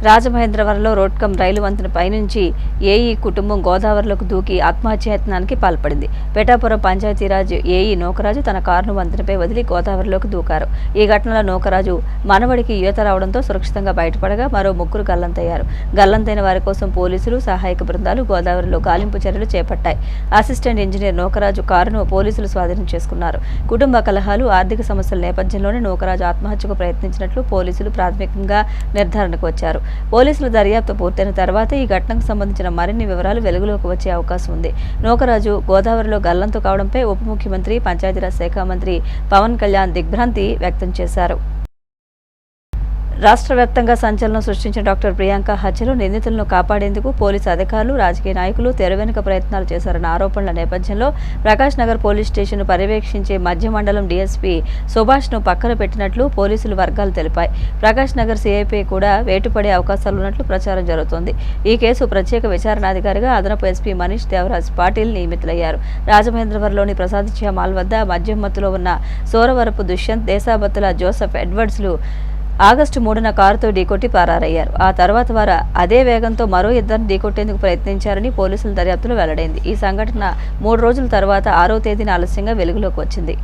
రాజమహేంద్రవరంలో రోడ్కమ్ రైలు వంతెన పైనుంచి ఏఈ కుటుంబం గోదావరిలోకి దూకి ఆత్మహత్యాయత్నానికి పాల్పడింది. పేటాపురం పంచాయతీరాజ్ ఏఈ నూకరాజు తన కారును వంతెనపై వదిలి గోదావరిలోకి దూకారు. ఈ ఘటనలో నూకరాజు మనవడికి ఈత రావడంతో సురక్షితంగా బయటపడగా మరో ముగ్గురు గల్లంతయ్యారు. గల్లంతైన వారి కోసం పోలీసులు, సహాయక బృందాలు గోదావరిలో గాలింపు చర్యలు చేపట్టాయి. అసిస్టెంట్ ఇంజనీర్ నూకరాజు కారును పోలీసులు స్వాధీనం చేసుకున్నారు. కుటుంబ కలహాలు, ఆర్థిక సమస్యల నేపథ్యంలోనే నూకరాజు ఆత్మహత్యకు ప్రయత్నించినట్లు పోలీసులు ప్రాథమికంగా నిర్ధారణకు వచ్చారు. పోలీసుల దర్యాప్తు పూర్తయిన తర్వాత ఈ ఘటనకు సంబంధించిన మరిన్ని వివరాలు వెలుగులోకి వచ్చే అవకాశం ఉంది. నూకరాజు గోదావరిలో గల్లంతు కావడంపై ఉప ముఖ్యమంత్రి, పంచాయతీరాజ్ శాఖ మంత్రి పవన్ కళ్యాణ్ దిగ్భ్రాంతి వ్యక్తం చేశారు. రాష్ట్ర వ్యాప్తంగా సంచలనం సృష్టించిన డాక్టర్ ప్రియాంక హత్యలో నిందితులను కాపాడేందుకు పోలీసు అధికారులు, రాజకీయ నాయకులు తెరవెనుక ప్రయత్నాలు చేశారన్న ఆరోపణల నేపథ్యంలో ప్రకాష్ నగర్ పోలీస్ స్టేషన్ను పర్యవేక్షించే మధ్య మండలం డీఎస్పీ సుభాష్ను పక్కన పెట్టినట్లు పోలీసులు వర్గాలు తెలిపాయి. ప్రకాష్ నగర్ సీఐపై కూడా వేటుపడే అవకాశాలున్నట్లు ప్రచారం జరుగుతోంది. ఈ కేసు ప్రత్యేక విచారణాధికారిగా అదనపు ఎస్పీ మనీష్ దేవరాజ్ పాటిల్ నియమితులయ్యారు. రాజమహేంద్రవరంలోని ప్రసాదిత్య మాల్ వద్ద మద్యం మత్తులో ఉన్న సోరవరపు దుష్యంత్, దేశాబత్తుల జోసెఫ్ ఎడ్వర్డ్స్లు ఆగస్టు 3న కారుతో ఢీకొట్టి పరారయ్యారు. ఆ తర్వాత వారు అదే వేగంతో మరో ఇద్దరిని ఢీకొట్టేందుకు ప్రయత్నించారని పోలీసుల దర్యాప్తులో వెల్లడైంది. ఈ సంఘటన 3 రోజుల తర్వాత 6వ తేదీన ఆలస్యంగా వెలుగులోకి వచ్చింది.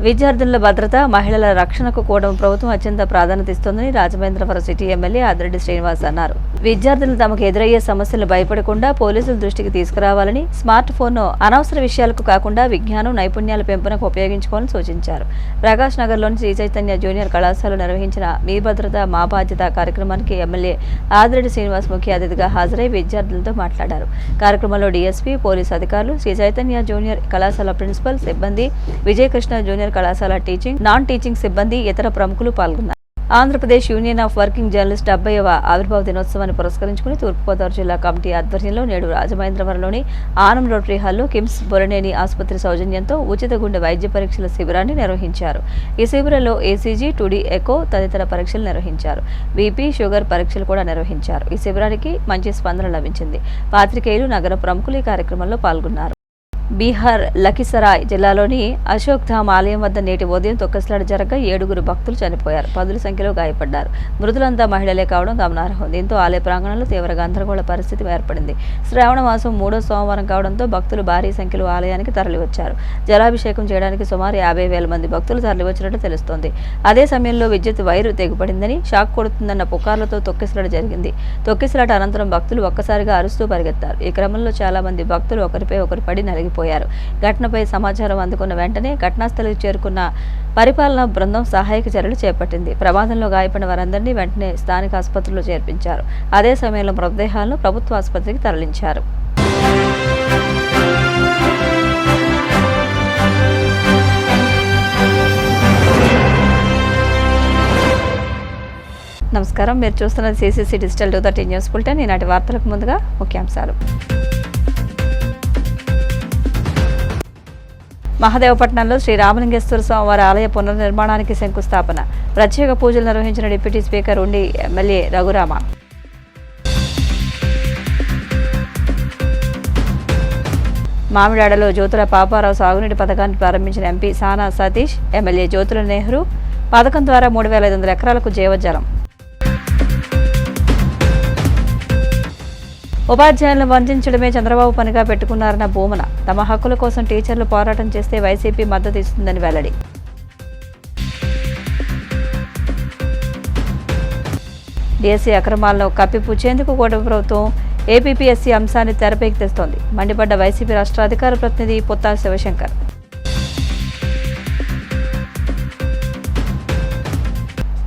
విద్యార్థుల భద్రత, మహిళల రక్షణకు కూడా ప్రభుత్వం అత్యంత ప్రాధాన్యత ఇస్తోందని రాజమహేంద్రవరం సిటీ ఎమ్మెల్యే ఆదిరెడ్డి శ్రీనివాస్ అన్నారు. విద్యార్థులు తమకు ఎదురయ్యే సమస్యలు భయపడకుండా పోలీసుల దృష్టికి తీసుకురావాలని, స్మార్ట్ ఫోన్ను అనవసర విషయాలకు కాకుండా విజ్ఞానం, నైపుణ్యాల పెంపునకు ఉపయోగించుకోవాలని సూచించారు. ప్రకాష్ నగర్లోని శ్రీ చైతన్య జూనియర్ కళాశాలలో నిర్వహించిన మీ భద్రత మా బాధ్యత కార్యక్రమానికి ఎమ్మెల్యే ఆదిరెడ్డి శ్రీనివాస్ ముఖ్య అతిథిగా హాజరై విద్యార్థులతో మాట్లాడారు. కార్యక్రమంలో డీఎస్పీ, పోలీసు అధికారులు, శ్రీ చైతన్య జూనియర్ కళాశాల ప్రిన్సిపల్ సిబ్బంది, విజయకృష్ణ జూనియర్ కళాశాల టీచింగ్, నాన్ టీచింగ్ సిబ్బంది, ఇతర ప్రముఖులు పాల్గొన్నారు. Andhra Pradesh union of working journalist 70వ ఆవిర్భావ దినోత్సవాన్ని పురస్కరించుకుని తూర్పుగోదావరి జిల్లా కమిటీ ఆధ్వర్యంలో నేడు రాజమహేంద్రవరంలోని ఆనం రోటరీ హాల్లో కిమ్స్ బొలనేని ఆసుపత్రి సౌజన్యంతో ఉచిత గుండె వైద్య పరీక్షల శిబిరాన్ని నిర్వహించారు. ఈ శిబిరంలో ఏసీజీ, 2D ఎకో తదితర పరీక్షలు నిర్వహించారు. బీపీ, షుగర్ పరీక్షలు కూడా నిర్వహించారు. ఈ శిబిరానికి మంచి స్పందన లభించింది. పాత్రికేయులు, నగర ప్రముఖులు ఈ కార్యక్రమంలో పాల్గొన్నారు. బీహార్ లఖీసరాయ్ జిల్లాలోని అశోక్ ధామ్ ఆలయం వద్ద నేటి ఉదయం తొక్కసలాట జరగగా 7గురు భక్తులు చనిపోయారు. 10ల సంఖ్యలో గాయపడ్డారు. మృతులంతా మహిళలే కావడం గమనార్హం. దీంతో ఆలయ ప్రాంగణంలో తీవ్ర గందరగోళ పరిస్థితి ఏర్పడింది. శ్రావణ మాసం 3వ సోమవారం కావడంతో భక్తులు భారీ సంఖ్యలో ఆలయానికి తరలివచ్చారు. జలాభిషేకం చేయడానికి సుమారు 50,000 మంది భక్తులు తరలివచ్చినట్లు తెలుస్తోంది. అదే సమయంలో విద్యుత్ వైరు తెగిపడిందని, షాక్ కొడుతుందన్న పుకార్లతో తొక్కిసలాట జరిగింది. తొక్కిసలాట అనంతరం భక్తులు ఒక్కసారిగా అరుస్తూ పరిగెత్తారు. ఈ క్రమంలో చాలా మంది భక్తులు ఒకరిపై ఒకరు పడి నలిగిపోయారు. ఘటనపై సమాచారం అందుకున్న వెంటనే ఘటనాస్థలికి చేరుకున్న పరిపాలనా బృందం సహాయక చర్యలు చేపట్టింది. ప్రమాదంలో గాయపడిన వారందరినీ వెంటనే స్థానిక ఆసుపత్రిలో చేర్పించారు. అదే సమయంలో మృతదేహాలను ప్రభుత్వ ఆసుపత్రికి తరలించారు. నమస్కారం, మీరు చూస్తున్నది CCC డిజిటల్ 230 న్యూస్ బులెటిన్. ఈనాటి వార్తలకు ముందుగా ముఖ్యాంశాలు. మహదేవపట్నంలో శ్రీ రామలింగేశ్వర స్వామివారి ఆలయ పునర్నిర్మాణానికి శంకుస్థాపన. ప్రత్యేక పూజలు నిర్వహించిన డిప్యూటీ స్పీకర్ ఉండి ఎమ్మెల్యే రఘురామ. మామిడాడలో జ్యోతుల పాపారావు సాగునీటి పథకాన్ని ప్రారంభించిన ఎంపీ సానా సతీష్, ఎమ్మెల్యే జ్యోతుల నెహ్రూ. పథకం ద్వారా 3,500 ఎకరాలకు జీవజలం. ఉపాధ్యాయులను వంచడమే చంద్రబాబు పనిగా పెట్టుకున్నారన్న భూమన. తమ హక్కుల కోసం టీచర్లు పోరాటం చేస్తే వైసీపీ మద్దతు ఇస్తుందని వెల్లడి. డిఎస్సీ అక్రమాలను కప్పిపుచ్చేందుకు కూటమి ప్రభుత్వం ఏపీపీఎస్సీ అంశాన్ని తెరపైకి తెస్తోంది. మండిపడ్డ వైసీపీ రాష్ట్ర అధికార ప్రతినిధి పొత్తా శివశంకర్.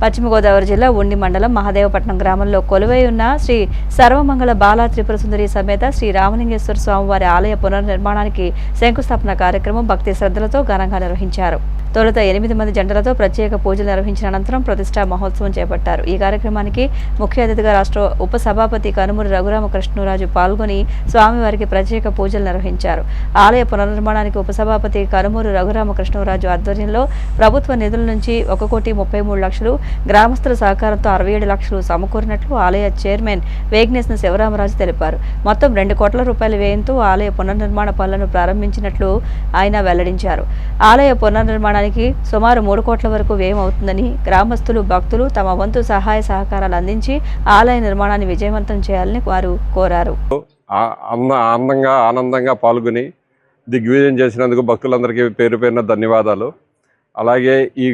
పశ్చిమ గోదావరి జిల్లా ఉండి మండలం మహదేవపట్నం గ్రామంలో కొలువై ఉన్న శ్రీ సర్వమంగళ బాలా త్రిపుర సుందరి సమేత శ్రీ రామలింగేశ్వర స్వామివారి ఆలయ పునర్నిర్మాణానికి శంకుస్థాపన కార్యక్రమం భక్తి శ్రద్ధలతో ఘనంగా నిర్వహించారు. తొలుత 8 మంది జంటలతో ప్రత్యేక పూజలు నిర్వహించిన అనంతరం ప్రతిష్టా మహోత్సవం చేపట్టారు. ఈ కార్యక్రమానికి ముఖ్య అతిథిగా రాష్ట్ర ఉప సభాపతి కనుమూరి రఘురామకృష్ణరాజు పాల్గొని స్వామివారికి ప్రత్యేక పూజలు నిర్వహించారు. ఆలయ పునర్నిర్మాణానికి ఉపసభాపతి కనుమూరి రఘురామకృష్ణరాజు ఆధ్వర్యంలో ప్రభుత్వ నిధుల నుంచి 1,33,00,000, గ్రామస్తుల సహకారంతో 67 లక్షలు సమకూరినట్లు ఆలయ చైర్మన్ వేగి వేగ్నేసిన శివరామరాజు తెలిపారు. మొత్తం 2 కోట్ల రూపాయల వ్యయంతో ఆలయ పునర్నిర్మాణ పనులను ప్రారంభించినట్లు ఆయన వెల్లడించారు. ఆలయ పునర్నిర్మాణానికి సుమారు 3 కోట్ల వరకు వ్యయం అవుతుందని, గ్రామస్తులు, భక్తులు తమ వంతు సహాయ సహకారాలు అందించి ఆలయ నిర్మాణాన్ని విజయవంతం చేయాలని వారు కోరారు. ఆనందంగా పాల్గొని దిగ్విజయం చేసినందుకు భక్తులందరికీ పేరు పేరున ధన్యవాదాలు. అలాగే ఈ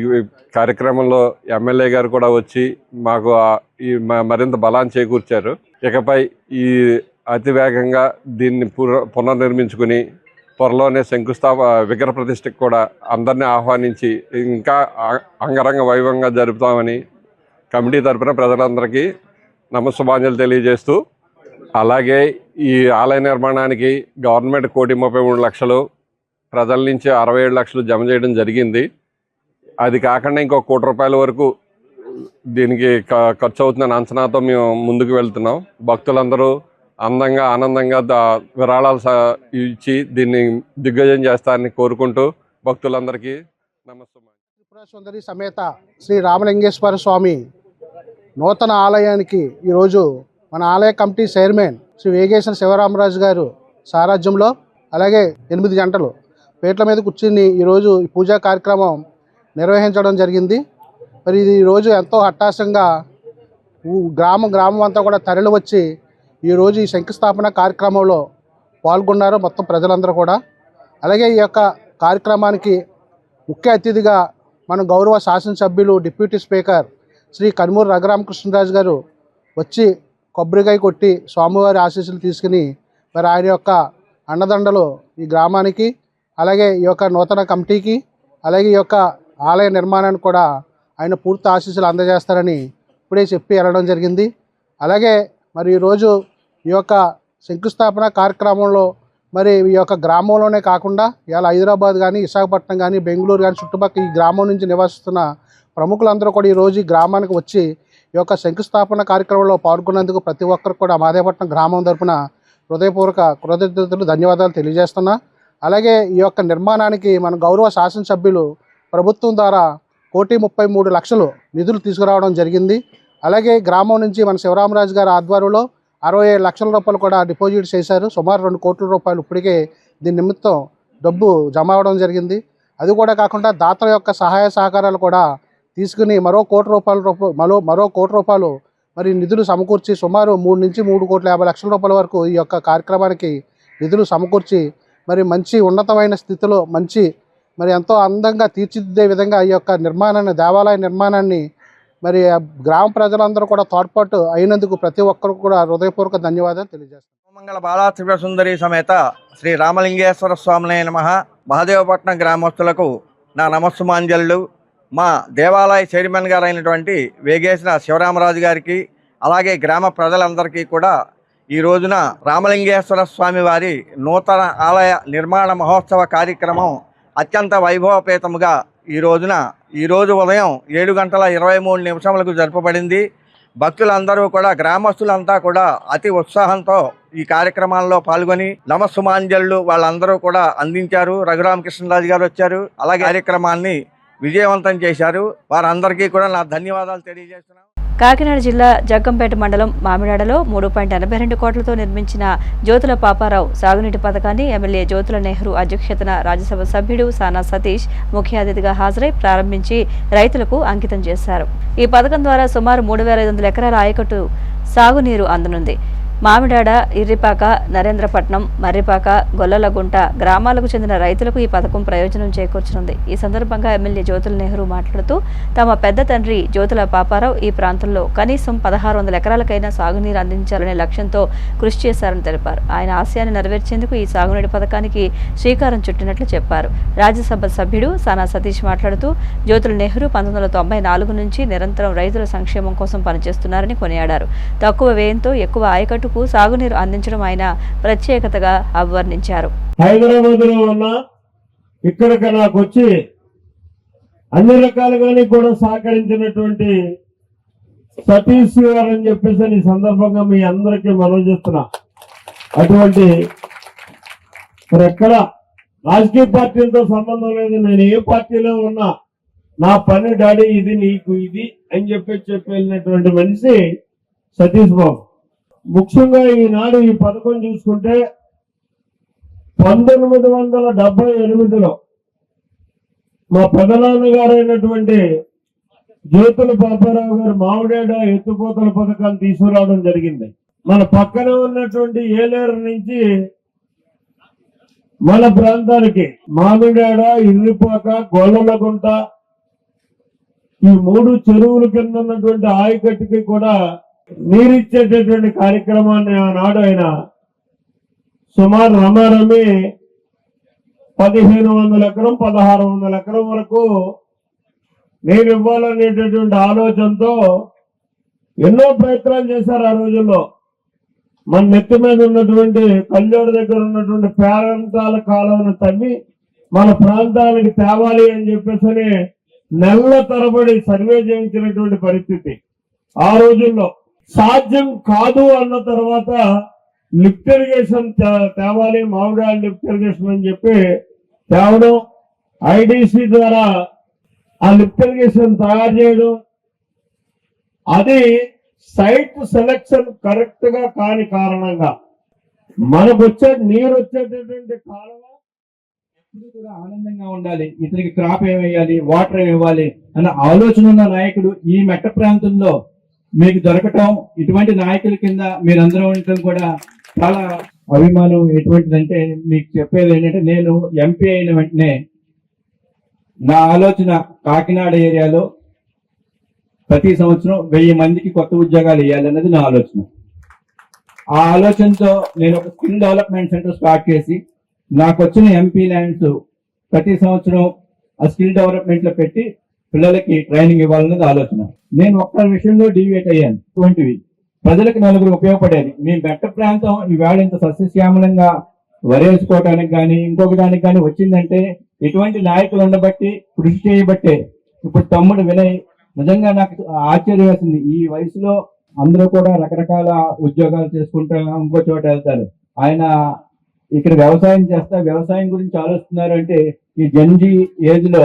కార్యక్రమంలో ఎమ్మెల్యే గారు కూడా వచ్చి మాకు మరింత బలాన్ని చేకూర్చారు. ఇకపై ఈ అతివేగంగా దీన్ని పునర్నిర్మించుకుని త్వరలోనే విగ్రహ ప్రతిష్టకు కూడా అందరినీ ఆహ్వానించి ఇంకా అంగరంగ వైభవంగా జరుపుతామని కమిటీ తరఫున ప్రజలందరికీ నమస్సుమాంజలు తెలియజేస్తూ, అలాగే ఈ ఆలయ నిర్మాణానికి గవర్నమెంట్ 1,33,00,000, ప్రజల నుంచి 67 లక్షలు జమ చేయడం జరిగింది. అది కాకుండా ఇంకో 1 కోటి రూపాయల వరకు దీనికి ఖర్చు అవుతుందని అంచనాతో మేము ముందుకు వెళ్తున్నాం. భక్తులందరూ ఆనందంగా విరాళాలు ఇచ్చి దీన్ని దిగ్విజయం చేస్తారని కోరుకుంటూ భక్తులందరికీ నమస్కారం. త్రిపుర సుందరి సమేత శ్రీ రామలింగేశ్వర స్వామి నూతన ఆలయానికి ఈరోజు మన ఆలయ కమిటీ చైర్మన్ శ్రీ వేగేసిన శివరామరాజు గారు సారథ్యంలో, అలాగే 8 గంటలు పీటల మీద కూర్చుని ఈరోజు ఈ పూజా కార్యక్రమం నిర్వహించడం జరిగింది. మరి ఇది ఈరోజు ఎంతో అట్టాసంగా గ్రామం అంతా కూడా తరలి వచ్చి ఈరోజు ఈ శంకుస్థాపన కార్యక్రమంలో పాల్గొన్నారు మొత్తం ప్రజలందరూ కూడా. అలాగే ఈ యొక్క కార్యక్రమానికి ముఖ్య అతిథిగా మన గౌరవ శాసనసభ్యులు డిప్యూటీ స్పీకర్ శ్రీ కనుమూరు రఘురామకృష్ణరాజు గారు వచ్చి కొబ్బరికాయ కొట్టి స్వామివారి ఆశీస్సులు తీసుకుని మరి ఆయన యొక్క అండదండలు ఈ గ్రామానికి, అలాగే ఈ యొక్క నూతన కమిటీకి, అలాగే ఈ యొక్క ఆలయ నిర్మాణానికి కూడా ఆయన పూర్తి ఆశీస్సులు అందజేస్తారని ఇప్పుడే చెప్పి వెళ్ళడం జరిగింది. అలాగే మరి ఈరోజు ఈ యొక్క శంకుస్థాపన కార్యక్రమంలో మరి ఈ యొక్క గ్రామంలోనే కాకుండా ఇవాళ హైదరాబాద్ కానీ, విశాఖపట్నం కానీ, బెంగళూరు కానీ చుట్టుపక్కల ఈ గ్రామం నుంచి నివసిస్తున్న ప్రముఖులందరూ కూడా ఈరోజు ఈ గ్రామానికి వచ్చి ఈ యొక్క శంకుస్థాపన కార్యక్రమంలో పాల్గొన్నందుకు ప్రతి ఒక్కరు కూడా మాదేపట్నం గ్రామం తరపున హృదయపూర్వక కృతజ్ఞతలు, ధన్యవాదాలు తెలియజేస్తున్నా. అలాగే ఈ యొక్క నిర్మాణానికి మన గౌరవ శాసనసభ్యులు ప్రభుత్వం ద్వారా 1,33,00,000 నిధులు తీసుకురావడం జరిగింది. అలాగే గ్రామం నుంచి మన శివరామరాజు గారి ఆధ్వర్యంలో 67 లక్షల రూపాయలు కూడా డిపాజిట్ చేశారు. సుమారు 2 కోట్ల రూపాయలు ఇప్పటికే దీని నిమిత్తం డబ్బు జమ అవ్వడం జరిగింది. అది కూడా కాకుండా దాతల యొక్క సహాయ సహకారాలు కూడా తీసుకుని మరో 1 కోటి రూపాయలు మరి నిధులు సమకూర్చి సుమారు 3 నుంచి 3,50,00,000 రూపాయల వరకు ఈ యొక్క కార్యక్రమానికి నిధులు సమకూర్చి మరి మంచి ఉన్నతమైన స్థితిలో మరి ఎంతో అందంగా తీర్చిదిద్దే విధంగా ఈ యొక్క దేవాలయ నిర్మాణాన్ని మరి గ్రామ ప్రజలందరూ కూడా తోడ్పాటు అయినందుకు ప్రతి ఒక్కరు కూడా హృదయపూర్వక ధన్యవాదాలు తెలియజేస్తాను. మంగళ బాలా త్రిపుర సుందరి సమేత శ్రీ రామలింగేశ్వర స్వామినే నమః. మహదేవపట్నం గ్రామస్తులకు నా నమస్సుమాంజలు. మా దేవాలయ చైర్మన్ గారు అయినటువంటి వేగేసిన శివరామరాజు గారికి, అలాగే గ్రామ ప్రజలందరికీ కూడా ఈ రోజున రామలింగేశ్వర స్వామి వారి నూతన ఆలయ నిర్మాణ మహోత్సవ కార్యక్రమం అత్యంత వైభవపేతముగా ఈ రోజు ఉదయం 7:23 జరపబడింది. భక్తులందరూ కూడా, గ్రామస్తులంతా కూడా అతి ఉత్సాహంతో ఈ కార్యక్రమాల్లో పాల్గొని నమస్సుమాంజలు వాళ్ళందరూ కూడా అందించారు. రఘురామకృష్ణరాజు గారు వచ్చారు, అలాగే కార్యక్రమాన్ని విజయవంతం చేశారు. వారందరికీ కూడా నా ధన్యవాదాలు తెలియజేస్తున్నాను. కాకినాడ జిల్లా జగ్గంపేట మండలం మామిడాడలో 3.82 కోట్లతో నిర్మించిన జ్యోతుల పాపారావు సాగునీటి పథకాన్ని ఎమ్మెల్యే జ్యోతుల నెహ్రూ అధ్యక్షతన రాజ్యసభ సభ్యుడు సానా సతీష్ ముఖ్య అతిథిగా హాజరై ప్రారంభించి రైతులకు అంకితం చేశారు. ఈ పథకం ద్వారా సుమారు 3,500 ఎకరాల ఆయకట్టు సాగునీరు అందనుంది. మామిడాడ, ఇర్రిపాక, నరేంద్రపట్నం, మర్రిపాక, గొల్లలగుంట గ్రామాలకు చెందిన రైతులకు ఈ పథకం ప్రయోజనం చేకూర్చనుంది. ఈ సందర్భంగా ఎమ్మెల్యే జ్యోతుల నెహ్రూ మాట్లాడుతూ తమ పెద్ద తండ్రి జ్యోతుల పాపారావు ఈ ప్రాంతంలో కనీసం 1,600 ఎకరాలకైనా సాగునీరు అందించాలనే లక్ష్యంతో కృషి చేశారని తెలిపారు. ఆయన ఆశయాన్ని నెరవేర్చేందుకు ఈ సాగునీటి పథకానికి శ్రీకారం చుట్టినట్లు చెప్పారు. రాజ్యసభ సభ్యుడు సానా సతీష్ మాట్లాడుతూ జ్యోతుల నెహ్రూ 1994 నుంచి నిరంతరం రైతుల సంక్షేమం కోసం పనిచేస్తున్నారని కొనియాడారు. తక్కువ వ్యయంతో ఎక్కువ ఆయకట్టు సాగునీరు అందించడం ఆయన ప్రత్యేకతగా అభివర్ణించారు. హైదరాబాద్ లో ఉన్న ఇక్కడికి నాకు వచ్చి అన్ని రకాలుగానే కూడా సహకరించినటువంటి సతీష్ గారు అని చెప్పేసి ఈ సందర్భంగా మీ అందరికీ మనవి చేస్తున్నా. అటువంటి ఎక్కడ రాజకీయ పార్టీలతో సంబంధం లేదు, నేను ఏ పార్టీలో ఉన్నా నా పని డాడీ ఇది నీకు ఇది అని చెప్పి వెళ్ళినటువంటి మనిషి సతీష్ బాబు. ముఖ్యంగా ఈనాడు ఈ పథకం చూసుకుంటే 1978లో మా పెదనాన్న గారు అయినటువంటి జ్యోతుల పాపారావు గారు మామిడాడ ఎత్తుపోతల పథకాన్ని తీసుకురావడం జరిగింది. మన పక్కన ఉన్నటువంటి ఏలేరు నుంచి మన ప్రాంతానికి మామిడాడ, ఇర్రిపాక, గొల్లలగుంట ఈ 3 చెరువుల కింద ఉన్నటువంటి ఆయకట్టుకి కూడా నీరిచ్చేటటువంటి కార్యక్రమాన్ని ఆనాడు ఆయన సుమారు రమారమి 1500 ఎకరం 1600 ఎకరం వరకు నీరు ఇవ్వాలనేటటువంటి ఆలోచనతో ఎన్నో ప్రయత్నాలు చేశారు. ఆ రోజుల్లో మన నెత్తి మీద ఉన్నటువంటి కల్లోడు దగ్గర ఉన్నటువంటి పేరంతాల కాలువను తవ్వి మన ప్రాంతానికి తేవాలి అని చెప్పేసి నెలల తరబడి సర్వే చేయించినటువంటి పరిస్థితి. ఆ రోజుల్లో సాధ్యం కాదు అన్న తర్వాత లిఫ్ట్ ఇరిగేషన్ తేవాలి, మామిడాడ లిఫ్ట్ ఇరిగేషన్ అని చెప్పి తేవడం, ఐడిసి ద్వారా ఆ లిఫ్ట్ ఇరిగేషన్ తయారు చేయడం, అది సైట్ సెలక్షన్ కరెక్ట్ గా కాని కారణంగా మనకు వచ్చే నీరు వచ్చేటటువంటి కాలువ ఎప్పుడు కూడా ఆనందంగా ఉండాలి, ఇతనికి క్రాప్ ఏమేయాలి, వాటర్ ఏమి ఇవ్వాలి అన్న ఆలోచన ఉన్న నాయకుడు ఈ మెట్ట ప్రాంతంలో మీకు దొరకటం, ఇటువంటి నాయకుల కింద మీరందరూ ఉండటం కూడా చాలా అభిమానం. ఎటువంటిదంటే మీకు చెప్పేది ఏంటంటే, నేను ఎంపీ అయిన వెంటనే నా ఆలోచన కాకినాడ ఏరియాలో ప్రతి సంవత్సరం 1000 మందికి కొత్త ఉద్యోగాలు ఇవ్వాలన్నది నా ఆలోచన. ఆ ఆలోచనతో నేను ఒక స్కిల్ డెవలప్మెంట్ సెంటర్ స్టార్ట్ చేసి నాకు వచ్చిన ఎంపీ ల్యాండ్స్ ప్రతి సంవత్సరం ఆ స్కిల్ డెవలప్మెంట్ లో పెట్టి పిల్లలకి ట్రైనింగ్ ఇవ్వాలన్నది ఆలోచన. నేను ఒక్క విషయంలో డివియేట్ అయ్యాను. ఇటువంటివి ప్రజలకు నలుగురు ఉపయోగపడేది. మీ మెట్ట ప్రాంతం ఈవేళ ఇంత సస్యశ్యామలంగా వరేసుకోవడానికి కానీ ఇంకొక దానికి కానీ వచ్చిందంటే ఇటువంటి నాయకులు ఉండబట్టి, కృషి చేయబట్టే. ఇప్పుడు తమ్ముడు వినయ్ నిజంగా నాకు ఆశ్చర్యం వేసింది. ఈ వయసులో అందరూ కూడా రకరకాల ఉద్యోగాలు చేసుకుంటూ ఇంకో చోట వెళ్తారు. ఆయన ఇక్కడ వ్యవసాయం చేస్తా వ్యవసాయం గురించి ఆలోచిస్తున్నారు అంటే ఈ జంజీ ఏజ్ లో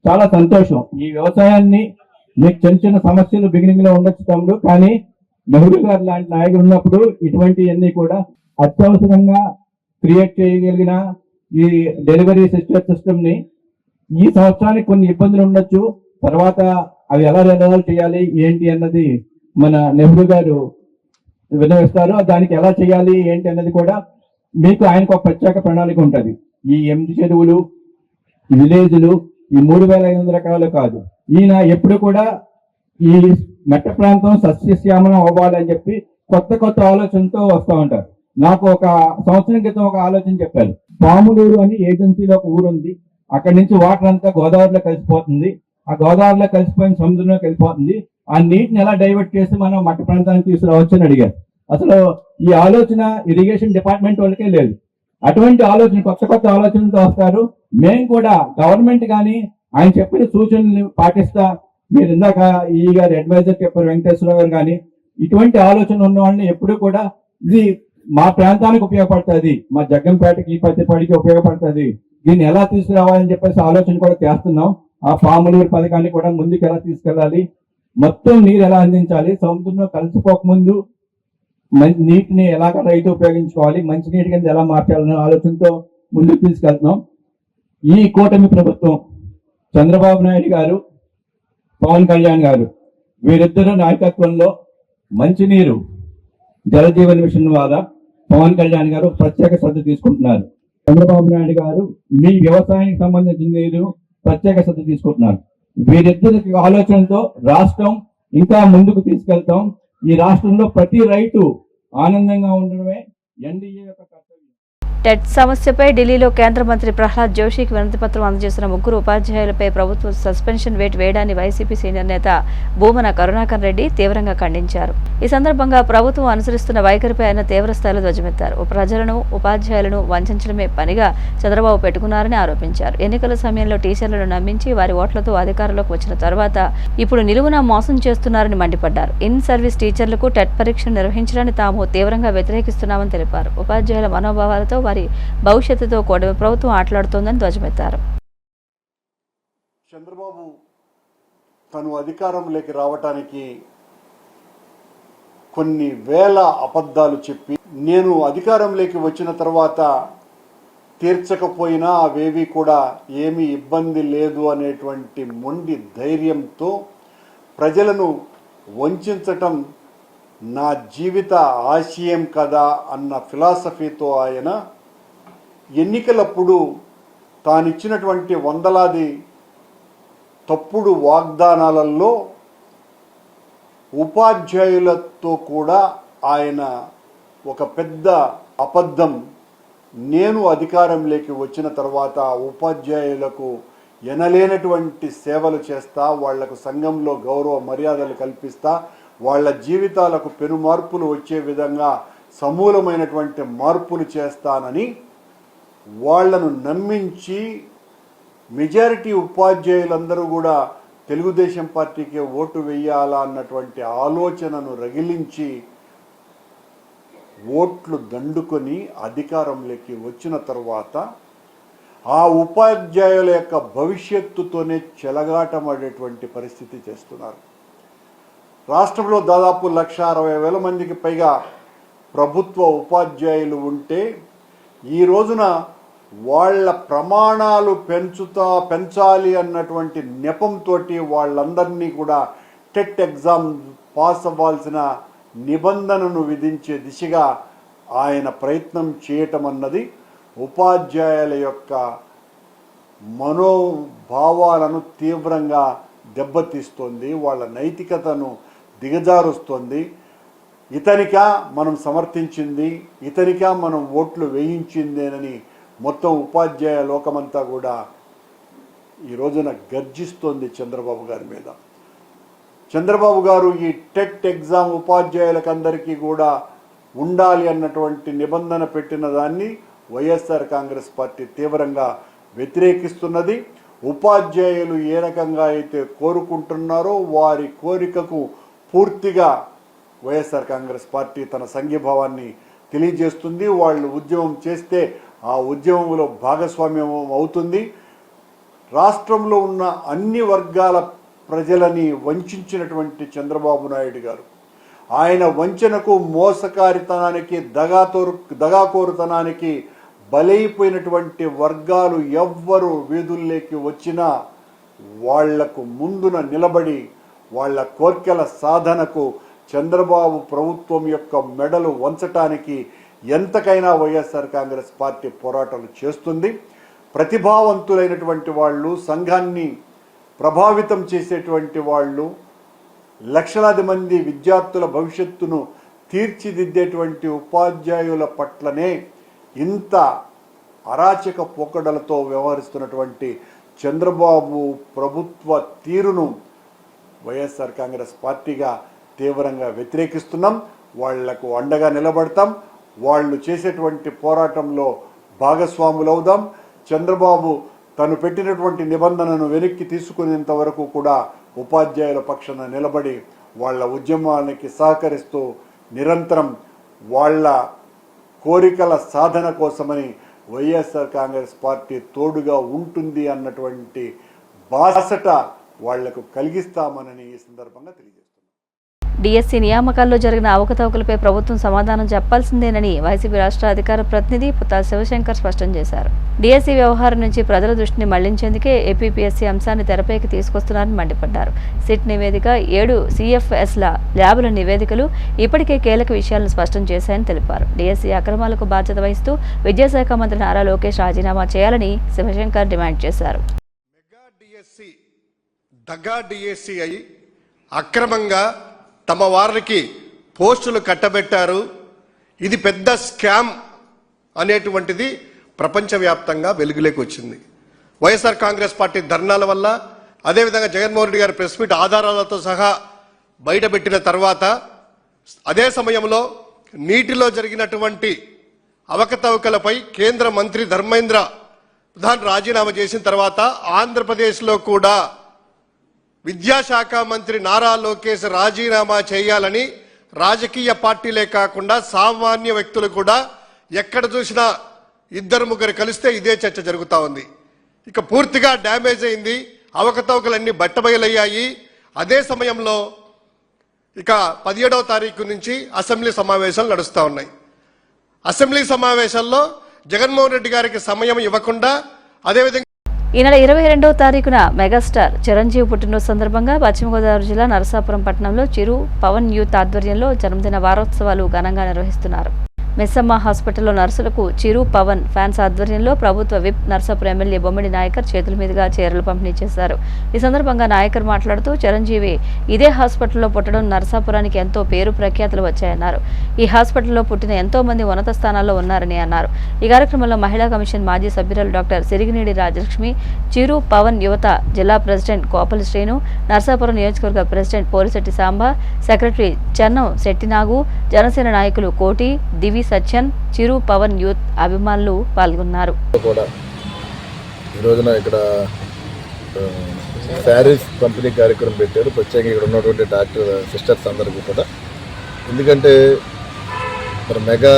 చాలా సంతోషం. ఈ వ్యవసాయాన్ని మీకు చిన్న చిన్న సమస్యలు బిగినింగ్ లో ఉండొచ్చు తమ్ముడు, కానీ నెహ్రూ గారు లాంటి నాయకులు ఉన్నప్పుడు ఇటువంటివన్నీ కూడా అత్యవసరంగా క్రియేట్ చేయగలిగిన ఈ డెలివరీ సిస్టమ్ ని ఈ సంవత్సరానికి కొన్ని ఇబ్బందులు ఉండొచ్చు, తర్వాత అవి ఎలా రెన్యువల్ చేయాలి ఏంటి అన్నది మన నెహ్రూ గారు విన్నవిస్తారు. దానికి ఎలా చేయాలి ఏంటి అన్నది కూడా మీకు ఆయనకు ఒక ప్రత్యేక ప్రణాళిక ఉంటుంది. ఈ 8 చెరువులు, విలేజ్లు, ఈ 3500 ఎకరాలు కాదు. ఈయన ఎప్పుడు కూడా ఈ మెట్ట ప్రాంతం సస్యశ్యామలం అవ్వాలని చెప్పి కొత్త కొత్త ఆలోచనతో వస్తూ ఉంటారు. నాకు ఒక సంవత్సరం క్రితం ఒక ఆలోచన చెప్పారు. పాములూరు అని ఏజెన్సీలో ఒక ఊరు ఉంది. అక్కడి నుంచి వాటర్ అంతా గోదావరిలో కలిసిపోతుంది. ఆ గోదావరిలో కలిసిపోయిన సముద్రంలో కలిసిపోతుంది. ఆ నీటిని ఎలా డైవర్ట్ చేసి మనం మట్ట ప్రాంతానికి తీసుకురావచ్చు అని అడిగారు. అసలు ఈ ఆలోచన ఇరిగేషన్ డిపార్ట్మెంట్ వాళ్ళకే లేదు. అటువంటి ఆలోచన కొత్త కొత్త ఆలోచనలతో వస్తారు. మేము కూడా గవర్నమెంట్ కానీ ఆయన చెప్పిన సూచనలు పాటిస్తా, మీరు ఇందాక ఈ గారు అడ్వైజర్ చెప్పారు వెంకటేశ్వరరావు గారు, కానీ ఇటువంటి ఆలోచన ఉన్న వాళ్ళని ఎప్పుడు కూడా ఇది మా ప్రాంతానికి ఉపయోగపడుతుంది, మా జగ్గంపేటకి పత్తిపాడికి ఉపయోగపడుతుంది, దీన్ని ఎలా తీసుకురావాలని చెప్పేసి ఆలోచన కూడా చేస్తున్నాం. ఆ పాములూరు పథకాన్ని కూడా ముందుకు ఎలా తీసుకెళ్ళాలి, మొత్తం నీరు ఎలా అందించాలి, సముద్రంలో కలిసిపోకముందు నీటిని ఎలాగ రైతు ఉపయోగించుకోవాలి, మంచినీటి కింద ఎలా మార్చాలనే ఆలోచనతో ముందుకు తీసుకెళ్తున్నాం. ఈ కూటమి ప్రభుత్వం చంద్రబాబు నాయుడు గారు, పవన్ కళ్యాణ్ గారు వీరిద్దరు నాయకత్వంలో మంచినీరు జలజీవన్ మిషన్ ద్వారా పవన్ కళ్యాణ్ గారు ప్రత్యేక శ్రద్ధ తీసుకుంటున్నారు. చంద్రబాబు నాయుడు గారు మీ వ్యవసాయానికి సంబంధించిన నీరు ప్రత్యేక శ్రద్ధ తీసుకుంటున్నారు. వీరిద్దరి ఆలోచనతో రాష్ట్రం ఇంకా ముందుకు తీసుకెళ్తాం. ఈ రాష్ట్రంలో ప్రతి రైతు ఆనందంగా ఉండడమే ఎన్డీఏ యొక్క కర్తవ్యం. టెట్ సమస్యపై ఢిల్లీలో కేంద్ర మంత్రి ప్రహ్లాద్ జోషికి వినతిపత్రం అందజేసిన 3 ఉపాధ్యాయులపై ప్రభుత్వం సస్పెన్షన్ వేటు వేయడాన్ని వైసీపీ సీనియర్ నేత భూమన కరుణాకర్ రెడ్డి తీవ్రంగా ఖండించారు. ఈ సందర్భంగా ప్రభుత్వం అనుసరిస్తున్న వైఖరిపై ఆయన తీవ్రస్థాయిలో ధ్వజమెత్తారు. ప్రజలను, ఉపాధ్యాయులను వంచడమే పనిగా చంద్రబాబు పెట్టుకున్నారని ఆరోపించారు. ఎన్నికల సమయంలో టీచర్లను నమ్మించి వారి ఓట్లతో అధికారంలోకి వచ్చిన తర్వాత ఇప్పుడు నిలువునా మోసం చేస్తున్నారని మండిపడ్డారు. ఇన్ సర్వీస్ టీచర్లకు టెట్ పరీక్షను నిర్వహించడాన్ని తాము తీవ్రంగా వ్యతిరేకిస్తున్నామని తెలిపారు. ఉపాధ్యాయుల మనోభావాలతో వారి భవిష్యత్తుతో కూటమి ప్రభుత్వం ఆటలాడుతోందని ధ్వజమెత్తారు. చంద్రబాబు తను అధికారంలోకి రావటానికి కొన్ని వేల అబద్ధాలు చెప్పి నేను అధికారంలోకి వచ్చిన తర్వాత తీర్చకపోయినా అవేవి కూడా ఏమీ ఇబ్బంది లేదు అనేటువంటి మొండి ధైర్యంతో ప్రజలను వంచటం నా జీవిత ఆశయం కదా అన్న ఫిలాసఫీతో ఆయన ఎన్నికలప్పుడు తానిచ్చినటువంటి వందలాది తప్పుడు వాగ్దానాలలో ఉపాధ్యాయులతో కూడా ఆయన ఒక పెద్ద అబద్ధం, నేను అధికారంలోకి వచ్చిన తర్వాత ఉపాధ్యాయులకు ఎనలేనటువంటి సేవలు చేస్తా, వాళ్లకు సంఘంలో గౌరవ మర్యాదలు కల్పిస్తా, వాళ్ళ జీవితాలకు పెను మార్పులు వచ్చే విధంగా సమూలమైనటువంటి మార్పులు చేస్తానని వాళ్లను నమ్మించి మెజారిటీ ఉపాధ్యాయులందరూ కూడా తెలుగుదేశం పార్టీకి ఓటు వేయాలా అన్నటువంటి ఆలోచనను రగిలించి ఓట్లు దండుకొని అధికారంలోకి వచ్చిన తర్వాత ఆ ఉపాధ్యాయుల యొక్క భవిష్యత్తుతోనే చెలగాటమాడేటువంటి పరిస్థితి చేస్తున్నారు. రాష్ట్రంలో దాదాపు 1,60,000 మందికి పైగా ప్రభుత్వ ఉపాధ్యాయులు ఉంటే ఈ రోజున వాళ్ళ ప్రమాణాలు పెంచాలి అన్నటువంటి నెపంతో వాళ్ళందరినీ కూడా టెట్ ఎగ్జామ్ పాస్ అవ్వాల్సిన నిబంధనను విధించే దిశగా ఆయన ప్రయత్నం చేయటం అన్నది ఉపాధ్యాయుల యొక్క మనోభావాలను తీవ్రంగా దెబ్బతీస్తోంది, వాళ్ళ నైతికతను దిగజారుస్తోంది. ఇతనికా మనం సమర్థించింది, ఇతనికా మనం ఓట్లు వేయించిందేనని మొత్తం ఉపాధ్యాయ లోకమంతా కూడా ఈ రోజున గర్జిస్తోంది చంద్రబాబు గారి మీద. చంద్రబాబు గారు ఈ టెట్ ఎగ్జామ్ ఉపాధ్యాయులకు అందరికీ కూడా ఉండాలి అన్నటువంటి నిబంధన పెట్టిన దాన్ని వైఎస్ఆర్ కాంగ్రెస్ పార్టీ తీవ్రంగా వ్యతిరేకిస్తున్నది. ఉపాధ్యాయులు ఏ రకంగా అయితే కోరుకుంటున్నారో వారి కోరికకు పూర్తిగా వైఎస్ఆర్ కాంగ్రెస్ పార్టీ తన సంఘీభావాన్ని తెలియజేస్తుంది. వాళ్ళు ఉద్యమం చేస్తే ఆ ఉద్యమంలో భాగస్వామ్యం అవుతుంది. రాష్ట్రంలో ఉన్న అన్ని వర్గాల ప్రజలని వంచినటువంటి చంద్రబాబు నాయుడు గారు ఆయన వంచనకు, మోసకారితనానికి, దగాకోరుతనానికి బలైపోయినటువంటి వర్గాలు ఎవ్వరు వీధుల్లోకి వచ్చినా వాళ్లకు ముందున నిలబడి వాళ్ళ కోర్కెల సాధనకు చంద్రబాబు ప్రభుత్వం యొక్క మెడలు వంచటానికి ఎంతకైనా వైఎస్ఆర్ కాంగ్రెస్ పార్టీ పోరాటాలు చేస్తుంది. ప్రతిభావంతులైనటువంటి వాళ్ళు, సంఘాన్ని ప్రభావితం చేసేటువంటి వాళ్ళు, లక్షలాది మంది విద్యార్థుల భవిష్యత్తును తీర్చిదిద్దేటువంటి ఉపాధ్యాయుల పట్లనే ఇంత అరాచక పోకడలతో వ్యవహరిస్తున్నటువంటి చంద్రబాబు ప్రభుత్వ తీరును వైఎస్ఆర్ కాంగ్రెస్ పార్టీగా తీవ్రంగా వ్యతిరేకిస్తున్నాం. వాళ్లకు అండగా నిలబడతాం. వాళ్ళు చేసేటువంటి పోరాటంలో భాగస్వాములవుదాం. చంద్రబాబు తను పెట్టినటువంటి నిబంధనను వెనక్కి తీసుకునేంత వరకు కూడా ఉపాధ్యాయుల పక్షాన నిలబడి వాళ్ళ ఉద్యమానికి సహకరిస్తూ నిరంతరం వాళ్ళ కోరికల సాధన కోసమని వైఎస్ఆర్ కాంగ్రెస్ పార్టీ తోడుగా ఉంటుంది అన్నటువంటి బాసట వాళ్లకు కలిగిస్తామని ఈ సందర్భంగా తెలియజేస్తున్నాను. డిఎస్సి నియామకాల్లో జరిగిన అవకతవకలపై ప్రభుత్వం సమాధానం చెప్పాల్సిందేనని వైసీపీ రాష్ట్ర అధికార ప్రతినిధి పుత్తాల శివశంకర్ స్పష్టం చేశారు. డిఎస్సి వ్యవహారం నుంచి ప్రజల దృష్టిని మళ్లించేందుకే ఏపీపీఎస్సీ అంశాన్ని తెరపైకి తీసుకొస్తున్నారని మండిపడ్డారు. సిట్ నివేదిక, 7 సిఎఫ్ఎస్ల ల్యాబుల నివేదికలు ఇప్పటికే కీలక విషయాలను స్పష్టం చేశాయని తెలిపారు. డిఎస్సి అక్రమాలకు బాధ్యత వహిస్తూ విద్యాశాఖ మంత్రి నారా లోకేష్ రాజీనామా చేయాలని శివశంకర్ డిమాండ్ చేశారు. డిఎస్సి అయి అక్రమంగా తమ వారికి పోస్టులు కట్టబెట్టారు, ఇది పెద్ద స్కామ్ అనేటువంటిది ప్రపంచవ్యాప్తంగా వెలుగులోకి వచ్చింది. వైఎస్ఆర్ కాంగ్రెస్ పార్టీ ధర్నాల వల్ల, అదేవిధంగా జగన్మోహన్ రెడ్డి గారి ప్రెస్ మీట్ ఆధారాలతో సహా బయటపెట్టిన తర్వాత, అదే సమయంలో నీటిలో జరిగినటువంటి అవకతవకలపై కేంద్ర మంత్రి ధర్మేంద్ర ప్రధాన్ రాజీనామా చేసిన తర్వాత ఆంధ్రప్రదేశ్లో కూడా విద్యాశాఖ మంత్రి నారా లోకేష్ రాజీనామా చేయాలని రాజకీయ పార్టీలే కాకుండా సామాన్య వ్యక్తులు కూడా ఎక్కడ చూసినా 2-3 కలిస్తే ఇదే చర్చ జరుగుతూ ఉంది. ఇక పూర్తిగా డ్యామేజ్ అయింది, అవకతవకలన్నీ బట్టబయలయ్యాయి. అదే సమయంలో ఇక 17వ తారీఖు నుంచి అసెంబ్లీ సమావేశాలు నడుస్తూ ఉన్నాయి. అసెంబ్లీ సమావేశాల్లో జగన్మోహన్ రెడ్డి గారికి సమయం ఇవ్వకుండా అదేవిధంగా ఈ నెల 22వ తారీఖున మెగాస్టార్ చిరంజీవి పుట్టినరోజు సందర్భంగా పశ్చిమ గోదావరి జిల్లా నరసాపురం పట్టణంలో చిరు పవన్ యూత్ ఆధ్వర్యంలో జన్మదిన వారోత్సవాలు ఘనంగా నిర్వహిస్తున్నారు. మెస్సమ్మ హాస్పిటల్లో నర్సులకు చిరు పవన్ ఫ్యాన్స్ ఆధ్వర్యంలో ప్రభుత్వ విప్ నర్సాపురం ఎమ్మెల్యే బొమ్మిడి నాయకర్ చేతుల మీదుగా చీరలు పంపిణీ చేశారు. ఈ సందర్భంగా నాయకర్ మాట్లాడుతూ చిరంజీవి ఇదే హాస్పిటల్లో పుట్టడం నరసాపురానికి ఎంతో పేరు ప్రఖ్యాతులు వచ్చాయన్నారు. ఈ హాస్పిటల్లో పుట్టిన ఎంతో మంది ఉన్నత స్థానాల్లో ఉన్నారని అన్నారు. ఈ కార్యక్రమంలో మహిళా కమిషన్ మాజీ సభ్యురాలు డాక్టర్ సిరిగినేడి రాజలక్ష్మి, చిరు పవన్ యువత జిల్లా ప్రెసిడెంట్ కోపలి శ్రీను, నరసాపురం నియోజకవర్గ ప్రెసిడెంట్ పోలిశెట్టి సాంబ, సెక్రటరీ చెన్నం శెట్టినాగు, జనసేన నాయకులు కోటి, దివి సత్యన్, చిరు పవన్ యూత్ అభిమానులు పాల్గొన్నారు. ఈ రోజున ఇక్కడ శారీస్ పంపిణీ కార్యక్రమం పెట్టారు. ప్రత్యేకంగా ఇక్కడ ఉన్నటువంటి డాక్టర్ సిస్టర్స్ అందరికీ కూడా, ఎందుకంటే మరి మెగా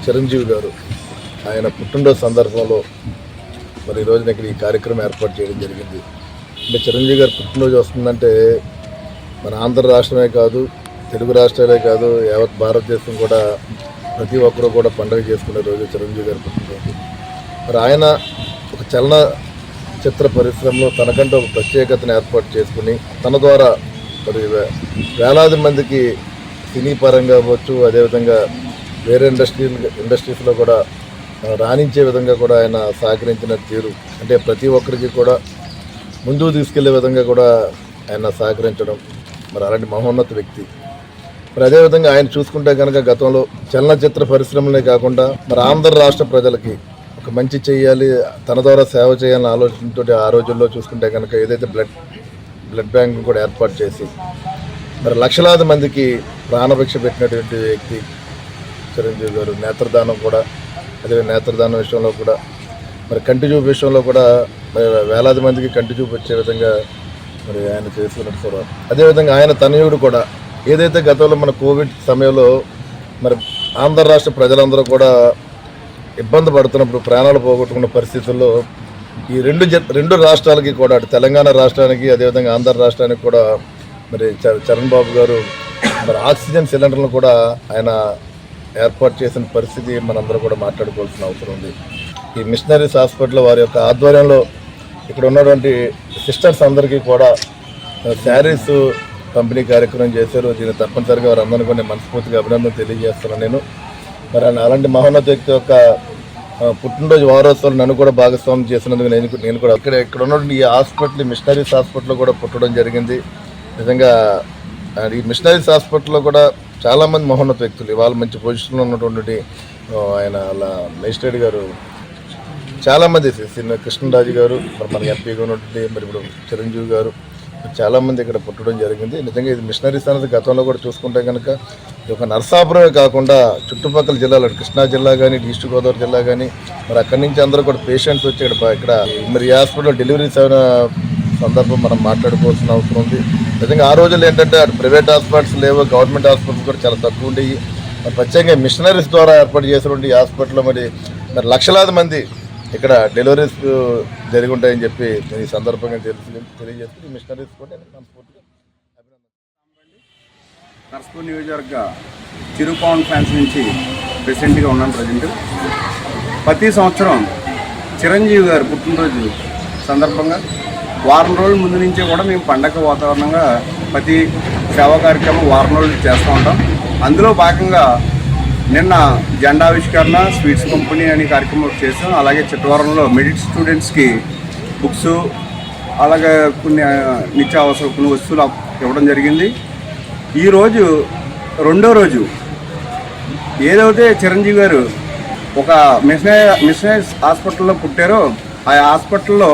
చిరంజీవి గారు ఆయన పుట్టినరోజు సందర్భంలో మరి ఈ రోజున ఇక్కడ ఈ కార్యక్రమం ఏర్పాటు చేయడం జరిగింది. అంటే చిరంజీవి గారు పుట్టినరోజు వస్తుందంటే మన ఆంధ్ర రాష్ట్రమే కాదు, తెలుగు రాష్ట్రాలే కాదు, యావత్ భారతదేశం కూడా ప్రతి ఒక్కరూ కూడా పండుగ చేసుకునే రోజు చిరంజీవి గారు పుట్టినరోజు. మరి ఆయన ఒక చలన చిత్ర పరిశ్రమలో తనకంటే ఒక ప్రత్యేకతను ఏర్పాటు చేసుకుని తన ద్వారా మరి వేలాది మందికి సినీ పరంగా అవ్వచ్చు, అదేవిధంగా వేరే ఇండస్ట్రీస్లో కూడా రాణించే విధంగా కూడా ఆయన సహకరించిన తీరు, అంటే ప్రతి ఒక్కరికి కూడా ముందుకు తీసుకెళ్లే విధంగా కూడా ఆయన సహకరించడం, మరి అలాంటి మహోన్నత వ్యక్తి. మరి అదేవిధంగా ఆయన చూసుకుంటే కనుక గతంలో చలనచిత్ర పరిశ్రమలే కాకుండా మరి ఆంధ్ర రాష్ట్ర ప్రజలకి ఒక మంచి చేయాలి, తన ద్వారా సేవ చేయాలని ఆలోచనతో ఆ రోజుల్లో చూసుకుంటే కనుక ఏదైతే బ్లడ్ బ్యాంక్ కూడా ఏర్పాటు చేసి మరి లక్షలాది మందికి ప్రాణభిక్ష పెట్టినటువంటి వ్యక్తి చిరంజీవి గారు. నేత్రదానం కూడా, అదే నేత్రదానం విషయంలో కూడా మరి కంటి చూపు విషయంలో కూడా మరి వేలాది మందికి కంటి చూపు వచ్చే విధంగా మరి ఆయన చేస్తున్నట్టు. అదేవిధంగా ఆయన తనయుడు కూడా ఏదైతే గతంలో మన కోవిడ్ సమయంలో మరి ఆంధ్ర రాష్ట్ర ప్రజలందరూ కూడా ఇబ్బంది పడుతున్నప్పుడు, ప్రాణాలు పోగొట్టుకున్న పరిస్థితుల్లో ఈ రెండు రాష్ట్రాలకి కూడా, అటు తెలంగాణ రాష్ట్రానికి అదేవిధంగా ఆంధ్ర రాష్ట్రానికి కూడా మరి చరణ్ బాబు గారు మరి ఆక్సిజన్ సిలిండర్లను కూడా ఆయన ఏర్పాటు చేసిన పరిస్థితి మనందరూ కూడా మాట్లాడుకోవాల్సిన అవసరం ఉంది. ఈ మిషనరీస్ హాస్పిటల్ వారి యొక్క ఆధ్వర్యంలో ఇక్కడ ఉన్నటువంటి సిస్టర్స్ అందరికీ కూడా శారీస్ పంపిణీ కార్యక్రమం చేశారు. దీన్ని తప్పనిసరిగా వారందరినీ కూడా నేను మనస్ఫూర్తిగా అభినందన తెలియజేస్తున్నాను. నేను మరి అలాంటి మహోన్నత వ్యక్తి యొక్క పుట్టినరోజు వారోత్సవాలు నన్ను కూడా భాగస్వామ్యం చేసినందుకు నేను కూడా ఇక్కడ ఉన్నటువంటి ఈ హాస్పిటల్ మిషనరీస్ హాస్పిటల్లో కూడా పుట్టడం జరిగింది. నిజంగా ఈ మిషనరీస్ హాస్పిటల్లో కూడా చాలామంది మహోన్నత వ్యక్తులు ఇవాళ మంచి పొజిషన్లో ఉన్నటువంటి ఆయన అలా మేజిస్ట్రేట్ గారు, చాలామంది కృష్ణరాజు గారు, మరి మన ఎంపీగా ఉన్నటువంటి మరి ఇప్పుడు చిరంజీవి గారు, చాలామంది ఇక్కడ పుట్టడం జరిగింది. నిజంగా ఇది మిషనరీస్ అనేది గతంలో కూడా చూసుకుంటే కనుక ఇది ఒక నరసాపురమే కాకుండా చుట్టుపక్కల జిల్లాలు, కృష్ణా జిల్లా కానీ, ఈస్ట్ గోదావరి జిల్లా కానీ, మరి అక్కడి నుంచి అందరూ కూడా పేషెంట్స్ వచ్చి ఇక్కడ మరి ఈ హాస్పిటల్లో డెలివరీస్ అయిన సందర్భం మనం మాట్లాడుకోవాల్సిన అవసరం ఉంది. నిజంగా ఆ రోజుల్లో ఏంటంటే అటు ప్రైవేట్ హాస్పిటల్స్ లేవు, గవర్నమెంట్ హాస్పిటల్స్ కూడా చాలా తక్కువ ఉండేవి. మరి ప్రత్యేకంగా మిషనరీస్ ద్వారా ఏర్పాటు చేసినటువంటి ఈ హాస్పిటల్లో మరి లక్షలాది మంది ఇక్కడ డెలివరీస్ జరిగి ఉంటాయని చెప్పి ఈ సందర్భంగా తెలియజేస్తుంది. మిషనరీస్ కూడా మనస్ఫూర్తిగా నర్సాపురం నియోజకవర్గ చిరు పవన్ ఫ్యాన్స్ నుంచి ప్రెసిడెంట్గా ఉన్నాను ప్రజెంట్. ప్రతి సంవత్సరం చిరంజీవి గారు పుట్టినరోజు సందర్భంగా వారం రోజుల ముందు నుంచే కూడా మేము పండగ వాతావరణంగా ప్రతి సేవా కార్యక్రమం వారం రోజులు చేస్తూ ఉంటాం. అందులో భాగంగా నిన్న జెండావిష్కరణ, స్వీట్స్ పంపిణీ అనే కార్యక్రమం చేసాం. అలాగే చిట్టవరంలో మెడిట్ స్టూడెంట్స్కి బుక్స్, అలాగే కొన్ని నిత్యావసర కొన్ని వస్తువులు ఇవ్వడం జరిగింది. ఈరోజు రెండో రోజు ఏదైతే చిరంజీవి గారు ఒక మిషనరీస్ హాస్పిటల్లో పుట్టారో ఆ హాస్పిటల్లో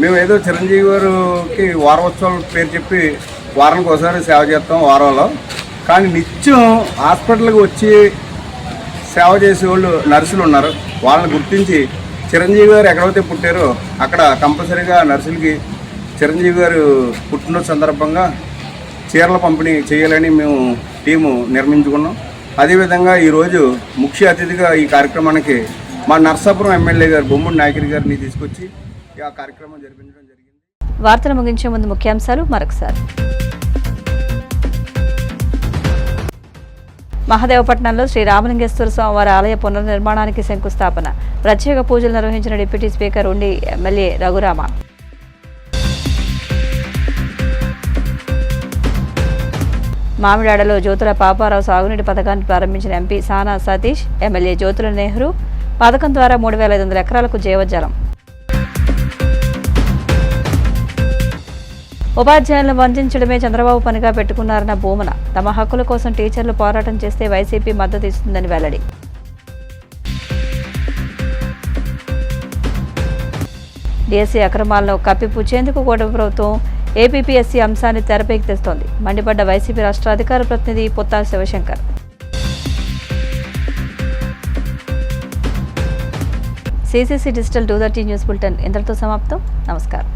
మేము ఏదో చిరంజీవి గారికి వారోత్సవాల పేరు చెప్పి వారానికి ఒకసారి సేవ చేస్తాం వారంలో. కానీ నిత్యం హాస్పిటల్కి వచ్చి సేవ చేసేవాళ్ళు నర్సులు ఉన్నారు. వాళ్ళని గుర్తించి చిరంజీవి గారు ఎక్కడైతే పుట్టారో అక్కడ కంపల్సరీగా నర్సులకి చిరంజీవి గారు పుట్టినరోజు సందర్భంగా చీరల పంపిణీ చేయాలని మేము టీము నిర్మించుకున్నాం. అదేవిధంగా ఈరోజు ముఖ్య అతిథిగా ఈ కార్యక్రమానికి మా నరసాపురం ఎమ్మెల్యే గారు బొమ్మిడి నాయకర్ గారిని తీసుకొచ్చి ఆ కార్యక్రమం జరిపించడం జరిగింది. వార్తలు ముగించే ముందు ముఖ్యాంశాలు మరొకసారి. మహదేవపట్నంలో శ్రీ రామలింగేశ్వర స్వామివారి ఆలయ పునర్నిర్మాణానికి శంకుస్థాపన. ప్రత్యేక పూజలు నిర్వహించిన డిప్యూటీ స్పీకర్ ఉండి ఎమ్మెల్యే రఘురామ. మామిడాడలో జ్యోతుల పాపారావు సాగునీటి పథకాన్ని ప్రారంభించిన ఎంపీ సానా సతీష్, ఎమ్మెల్యే జ్యోతుల నెహ్రూ. పథకం ద్వారా 3,500 ఎకరాలకు జీవజలం. ఉపాధ్యాయులను వంచడమే చంద్రబాబు పనిగా పెట్టుకున్నారన్న భూమన. తమ హక్కుల కోసం టీచర్లు పోరాటం చేస్తే వైసీపీ మద్దతు ఇస్తుందని వెల్లడి. డిఎస్సీ అక్రమాలను కప్పిపుచ్చేందుకు కూటమి ప్రభుత్వం ఏపీపీఎస్సీ అంశాన్ని తెరపైకి తెస్తోంది. మండిపడ్డ వైసీపీ రాష్ట్ర అధికార ప్రతినిధి Pottala Sivasankar. CCC digital 230 news bulletin ఇంతటితో సమాప్తం. నమస్కారం.